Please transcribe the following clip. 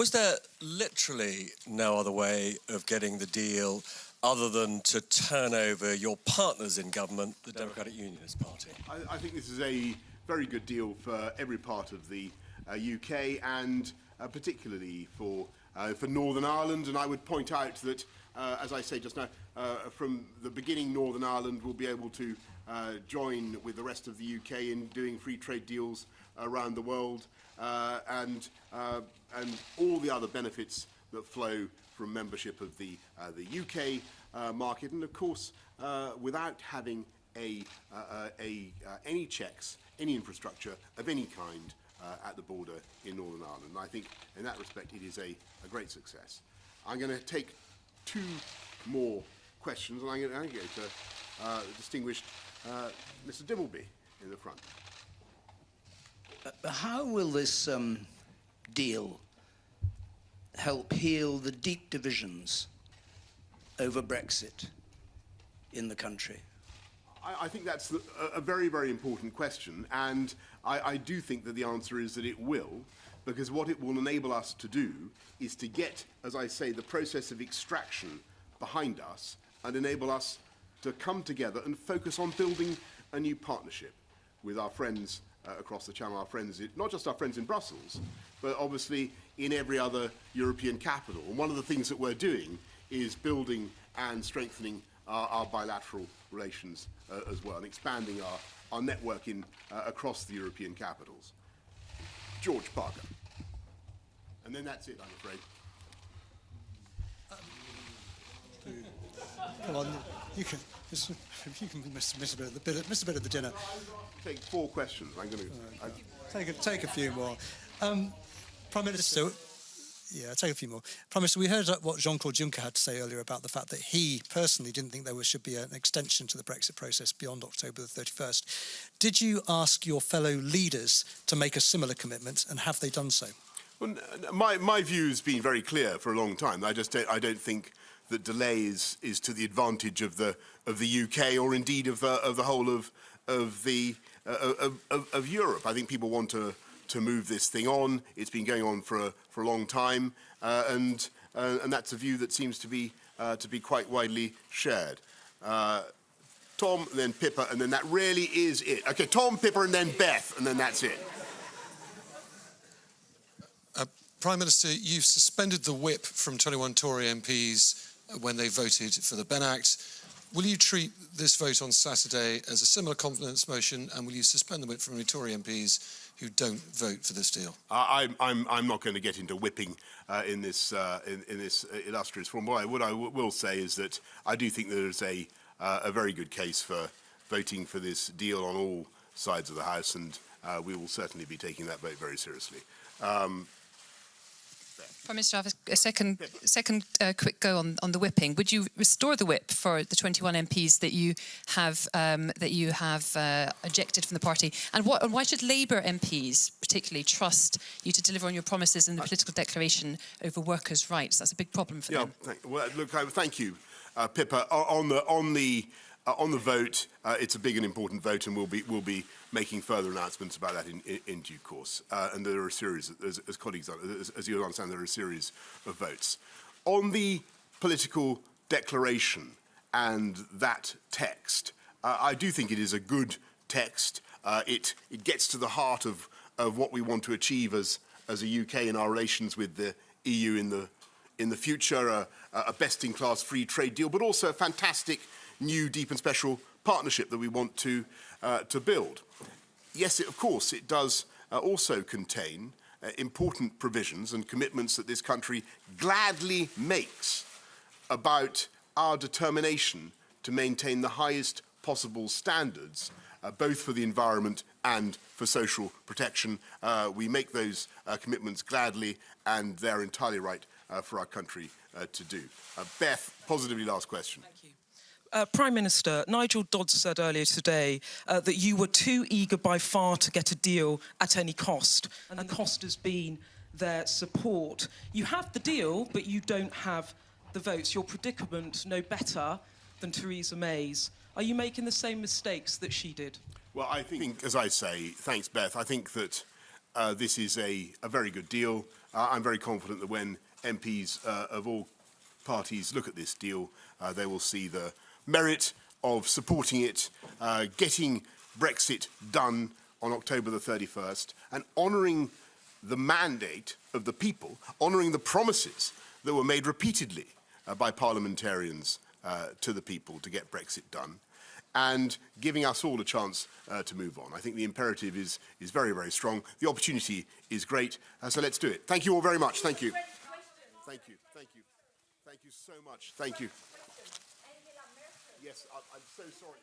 Was there literally no other way of getting the deal other than to turn over your partners in government, the Democratic Unionist Party? I think this is a very good deal for every part of the UK and particularly for Northern Ireland. And I would point out that, as I say just now, from the beginning, Northern Ireland will be able to join with the rest of the UK in doing free trade deals around the world, and all the other benefits that flow from membership of the UK market, and of course without having any checks, any infrastructure of any kind at the border in Northern Ireland. And I think in that respect it is a great success. I'm going to take two more questions, and I'm going to go to distinguished Mr. Dimbleby in the front. How will this deal help heal the deep divisions over Brexit in the country? I think that's a very, very important question, and I do think that the answer is that it will, because what it will enable us to do is to get, as I say, the process of extraction behind us and enable us to come together and focus on building a new partnership with our friends across the Channel, our friends, not just our friends in Brussels, but obviously in every other European capital. And one of the things that we're doing is building and strengthening our bilateral relations as well, and expanding our network across the European capitals. George Parker. And then that's it, I'm afraid. Come on, you can miss a bit of the dinner. Take four questions. I'm going to take a few more. Prime Minister, take a few more. Prime Minister, we heard what Jean-Claude Juncker had to say earlier about the fact that he personally didn't think there should be an extension to the Brexit process beyond October the 31st. Did you ask your fellow leaders to make a similar commitment, and have they done so? Well, my view has been very clear for a long time. I don't think that delay is to the advantage of the UK, or indeed of the whole of Europe. I think people want to move this thing on. It's been going on for a long time, and that's a view that seems to be quite widely shared. Tom, then Pippa, and then that really is it. Okay, Tom, Pippa, and then Beth, and then that's it. Prime Minister, you've suspended the whip from 21 Tory MPs when they voted for the Ben Act. Will you treat this vote on Saturday as a similar confidence motion, and will you suspend the whip from any Tory MPs who don't vote for this deal? I'm not going to get into whipping in this illustrious forum. What I will say is that I do think there's a very good case for voting for this deal on all sides of the House, and we will certainly be taking that vote very seriously. Prime Minister, I have a second quick go on the whipping. Would you restore the whip for the 21 MPs that you have ejected from the party? And why should Labour MPs particularly trust you to deliver on your promises in the political declaration over workers' rights? That's a big problem for them. Well, look, thank you, Pippa. On the vote, it's a big and important vote, and we'll be making further announcements about that in due course. And there are a series, as colleagues, as you understand, there are a series of votes. On the political declaration and that text, I do think it is a good text. It gets to the heart of what we want to achieve as a UK in our relations with the EU in the future, a best-in-class free trade deal, but also a fantastic new deep and special partnership that we want to build. Yes, of course, it does also contain important provisions and commitments that this country gladly makes about our determination to maintain the highest possible standards, both for the environment and for social protection. We make those commitments gladly, and they're entirely right for our country to do. Beth, positively last question. Thank you. Prime Minister, Nigel Dodds said earlier today that you were too eager by far to get a deal at any cost, and the cost has been their support. You have the deal, but you don't have the votes. Your predicament no better than Theresa May's. Are you making the same mistakes that she did? Well, I think, as I say, thanks, Beth, I think that this is a very good deal. I'm very confident that when MPs of all parties look at this deal, they will see the merit of supporting it, getting Brexit done on October the 31st, and honouring the mandate of the people, honouring the promises that were made repeatedly by parliamentarians to the people to get Brexit done, and giving us all a chance to move on. I think the imperative is very, very strong. The opportunity is great, so let's do it. Thank you all very much. Thank you. Thank you. Thank you. Thank you so much. Thank you. Yes, I'm so sorry.